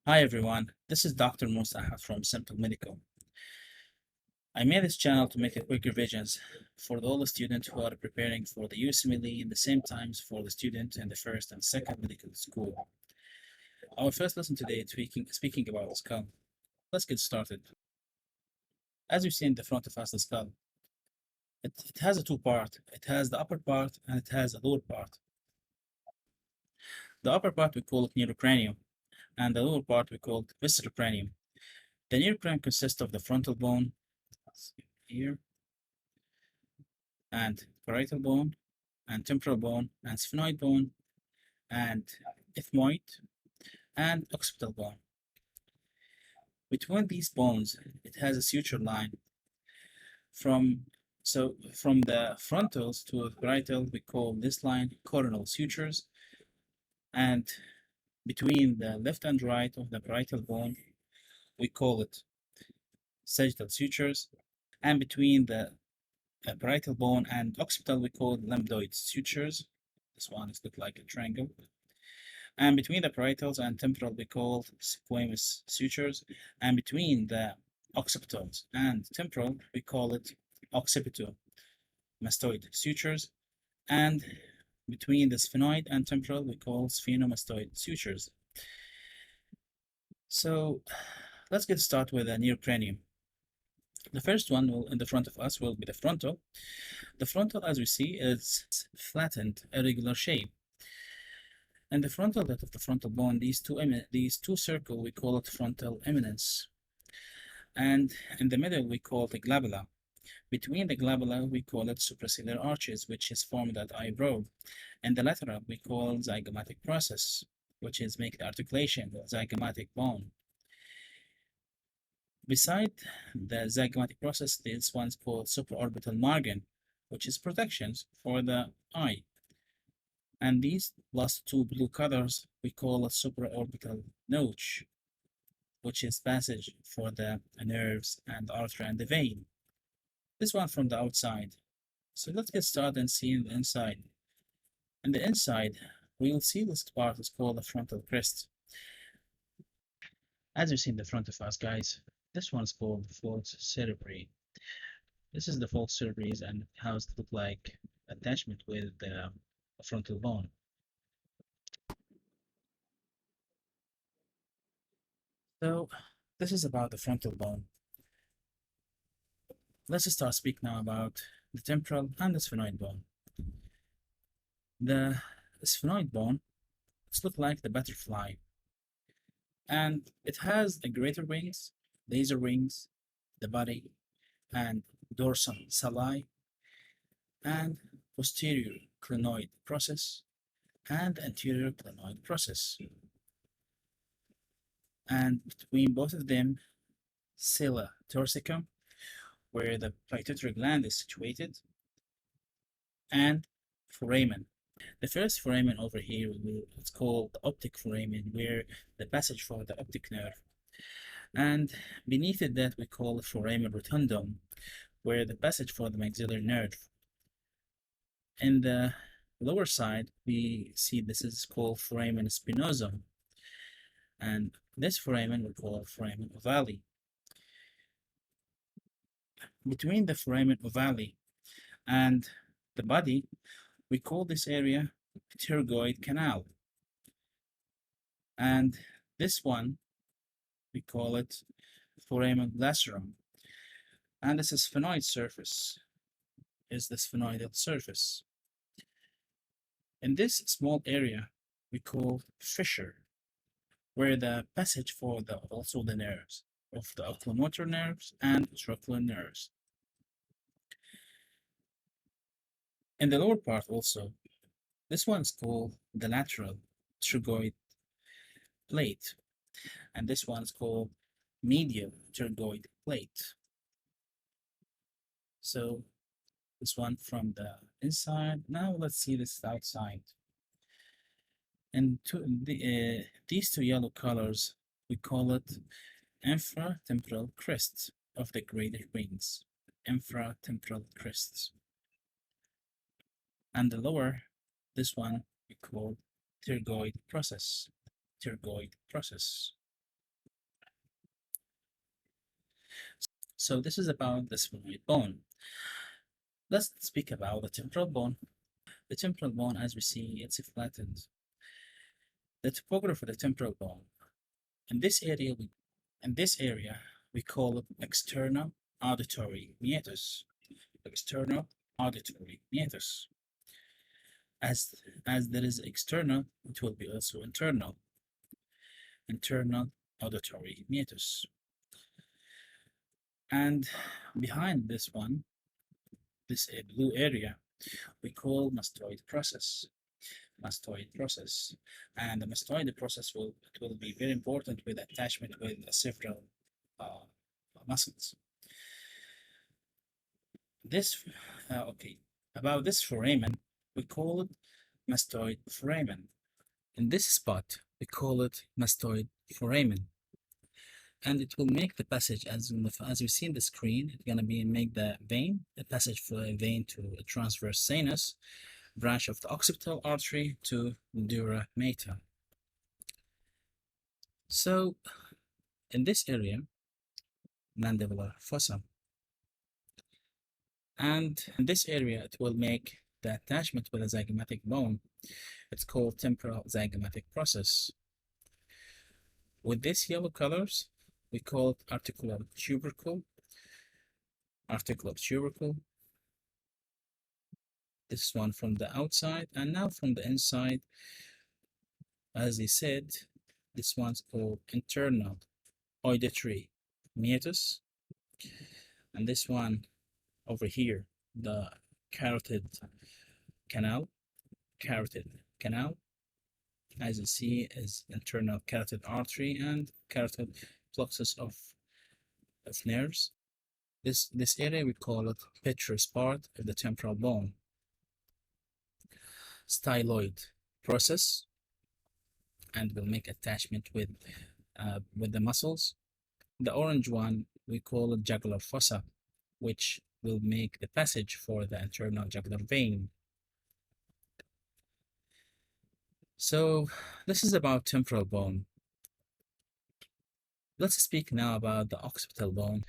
Hi everyone, this is Dr. Musa from Simple Medical. I made this channel to make a quick revisions for all the students who are preparing for the USMLE in the same times for the student in the first and second medical school. Our first lesson today is speaking about the skull. Let's get started. As you see in the front of us, the skull, it has a two part. It has the upper part and it has a lower part. The upper part we call it neurocranium and the lower part we call it visceral cranium. The neurocranium consists of the frontal bone here and parietal bone and temporal bone and sphenoid bone and ethmoid and occipital bone. Between these bones, it has a suture line from from the frontals to the parietal, we call this line coronal sutures, and between the left and right of the parietal bone, we call it sagittal sutures, and between the parietal bone and occipital, we call it lambdoid sutures. This one is look like a triangle. And between the parietals and temporal, we call squamous sutures. And between the occipitals and temporal, we call it occipitomastoid sutures. And between the sphenoid and temporal, we call sphenomastoid sutures. So let's get started with the neurocranium. The first one in the front of us will be the frontal. The frontal, as we see, is flattened, irregular shape. And the frontal bit of the frontal bone, these two circles, we call it frontal eminence. And in the middle, we call it the glabella. Between the glabella, we call it supraciliar arches, which is formed at eyebrow. And the lateral, we call zygomatic process, which is make the articulation, zygomatic bone. Beside the zygomatic process, this one's called supraorbital margin, which is protections for the eye. And these last two blue colors, we call a supraorbital notch, which is passage for the nerves and artery and the vein. This one from the outside. So let's get started and see in the inside. In the inside, we will see this part is called the frontal crest. As you see in the front of us, guys, this one's called the false cerebri. This is the false cerebri and how it look like attachment with the frontal bone. So this is about the frontal bone. Let's start speak now about the temporal and the sphenoid bone. The sphenoid bone, it's look like the butterfly, and it has the greater wings, laser wings, the body, and dorsum sali, and posterior clinoid process, and anterior clinoid process. And between both of them, sella torsicum, where the pituitary gland is situated, and foramen. The first foramen over here, it's called the optic foramen, where the passage for the optic nerve. And beneath it, that we call the foramen rotundum, where the passage for the maxillary nerve. In the lower side, we see this is called foramen spinosum, and this foramen we call foramen ovale. Between the foramen ovale and the body, we call this area pterygoid canal, and this one we call it foramen lacerum, and this is sphenoid surface, is the sphenoidal surface. In this small area, we call fissure, where the passage for the also the nerves of the oculomotor nerves and trochlear nerves. In the lower part also, this one's called the lateral pterygoid plate, and this one's called medial pterygoid plate. So this one from the inside. Now let's see this outside. And these two yellow colors, we call it infratemporal crests of the greater wings. Infratemporal crests. And the lower, this one we call pterygoid process. Pterygoid process. So this is about the sphenoid bone. Let's speak about the temporal bone. The temporal bone, as we see, it's flattened. The topography of the temporal bone. In this area, we call it external auditory meatus. External auditory meatus. As there is external, it will be also internal. Internal auditory meatus. And behind this one, this blue area, we call mastoid process. Mastoid process. And the mastoid process will be very important with attachment with several uh, muscles. This, okay, about this foramen, we call it mastoid foramen. In this spot, we call it mastoid foramen. And it will make the passage, as you see in the screen, it's gonna be make the vein, the passage for a vein to a transverse sinus, branch of the occipital artery to dura mater. So in this area, mandibular fossa, and in this area, it will make the attachment with a zygomatic bone. It's called temporal zygomatic process. With these yellow colors, we call it articular tubercle. Articular tubercle. This one from the outside, and now from the inside, as he said, this one's called internal auditory meatus, and this one over here, the carotid canal, as you see, is internal carotid artery and carotid plexus of nerves. This area we call it petrous part of the temporal bone. Styloid process, and will make attachment with the muscles. The orange one we call it jugular fossa, which will make the passage for the internal jugular vein. So this is about temporal bone. Let's speak now about the occipital bone.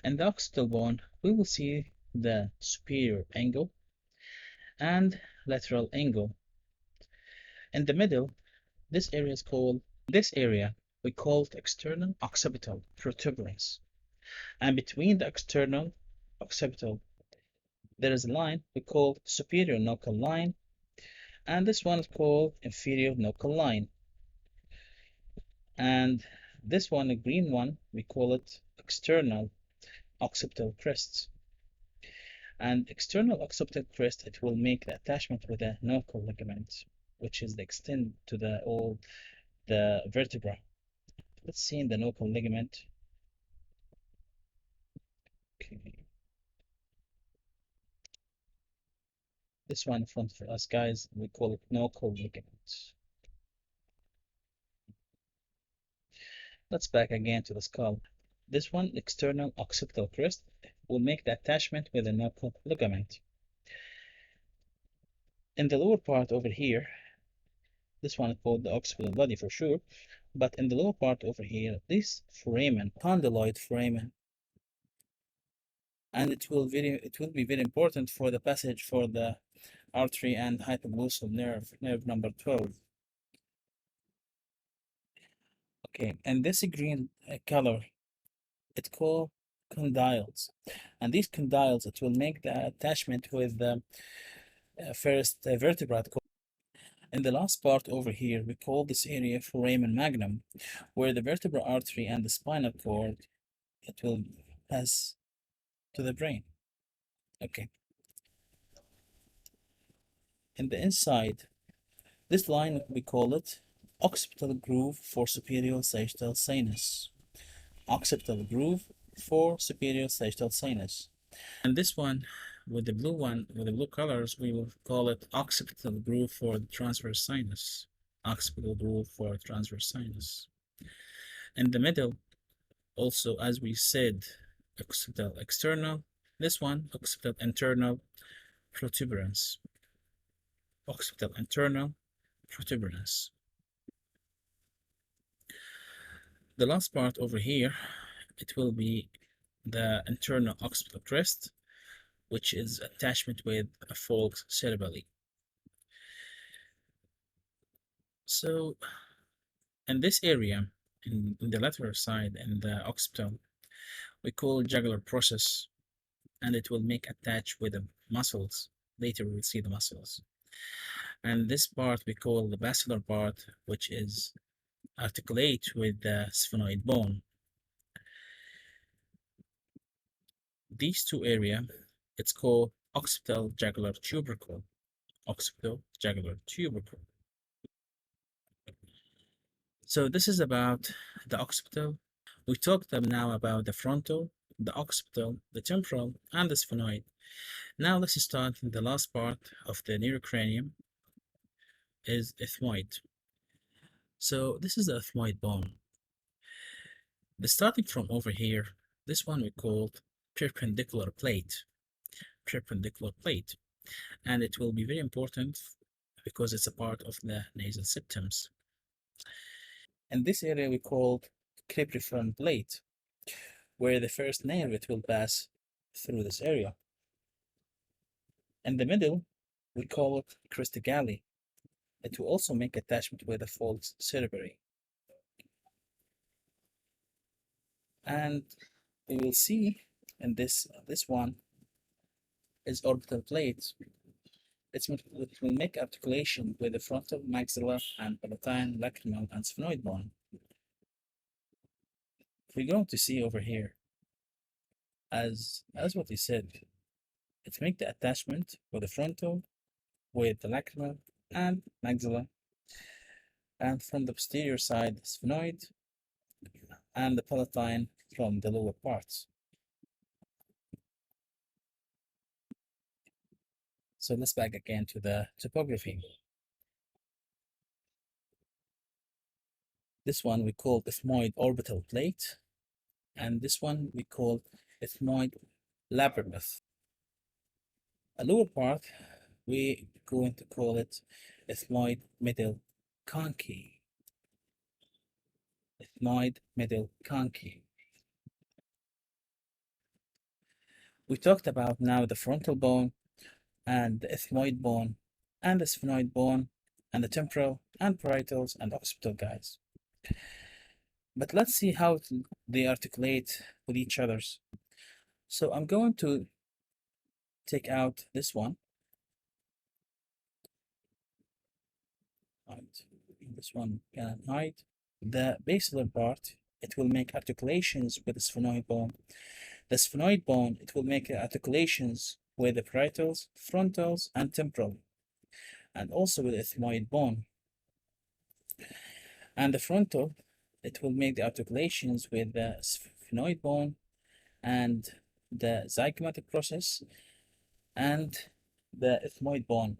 And the occipital bone, we will see the superior angle and lateral angle. In the middle, this area we call it external occipital protuberance. And between the external occipital, there is a line we call superior nuchal line, and this one is called inferior nuchal line. And this one, the green one, we call it external occipital crest. And external occipital crest, it will make the attachment with a nuchal ligament, which is the extend to the vertebra. Let's see in the nuchal ligament. Okay. This one in front of us, guys, we call it nuchal ligament. Let's back again to the skull. This one, external occipital crest, will make the attachment with a nuchal ligament. In the lower part over here, this one is called the occipital body for sure, but in the lower part over here, this foramen, condyloid foramen, and it will be very important for the passage for the artery and hypoglossal nerve number 12. Okay, and this green color, it's called condyles, and these condyles, it will make the attachment with the first vertebrate. In the last part over here, we call this area foramen magnum, where the vertebral artery and the spinal cord, it will pass to the brain. Okay. In the inside, this line, we call it occipital groove for superior sagittal sinus. Occipital groove for superior sagittal sinus. And this one, with the blue colors, we will call it occipital groove for the transverse sinus. Occipital groove for transverse sinus. In the middle, also, as we said, occipital external. This one, occipital internal protuberance. Occipital internal protuberance. The last part over here, it will be the internal occipital crest, which is attachment with a falx cerebelli. So in this area, in the lateral side in the occipital, we call jugular process, and it will make attach with the muscles. Later we will see the muscles. And this part we call the basilar part, which is articulate with the sphenoid bone. These two area, it's called occipital jugular tubercle. Occipital jugular tubercle. So this is about the occipital. We talked now about the frontal, the occipital, the temporal, and the sphenoid. Now let's start the last part of the neurocranium is ethmoid. So this is the ethmoid bone. The starting from over here, this one we called perpendicular plate. Perpendicular plate. And it will be very important because it's a part of the nasal septums. And this area we called cribriform plate, where the first nerve it will pass through this area. In the middle, we call it crista galli. It will also make attachment with the falx cerebri. And we will see in this one is orbital plate. It will make articulation with the frontal maxilla and palatine, lacrimal, and sphenoid bone. We're going to see over here, as what he said, it make the attachment with the frontal, with the lacrimal and maxilla, and from the posterior side, sphenoid, and the palatine from the lower parts. So let's back again to the topography. This one we call ethmoid orbital plate, and this one we call ethmoid labyrinth. A lower part, we going to call it ethmoid middle concave. Ethmoid middle concave. We talked about now the frontal bone and the ethmoid bone and the sphenoid bone and the temporal and parietals and occipital guys. But let's see how they articulate with each others. So I'm going to take out this one. Right. This one can hide. The basilar part, it will make articulations with the sphenoid bone. The sphenoid bone, it will make articulations with the parietals, frontals, and temporal, and also with the ethmoid bone. And the frontal, it will make the articulations with the sphenoid bone and the zygomatic process and the ethmoid bone.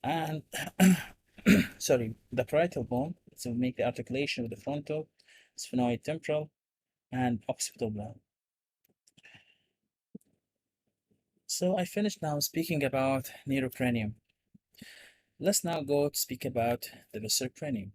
And sorry, the parietal bone, so make the articulation with the frontal, sphenoid temporal, and occipital bone. So I finished now speaking about neurocranium. Let's now go to speak about the viscerocranium.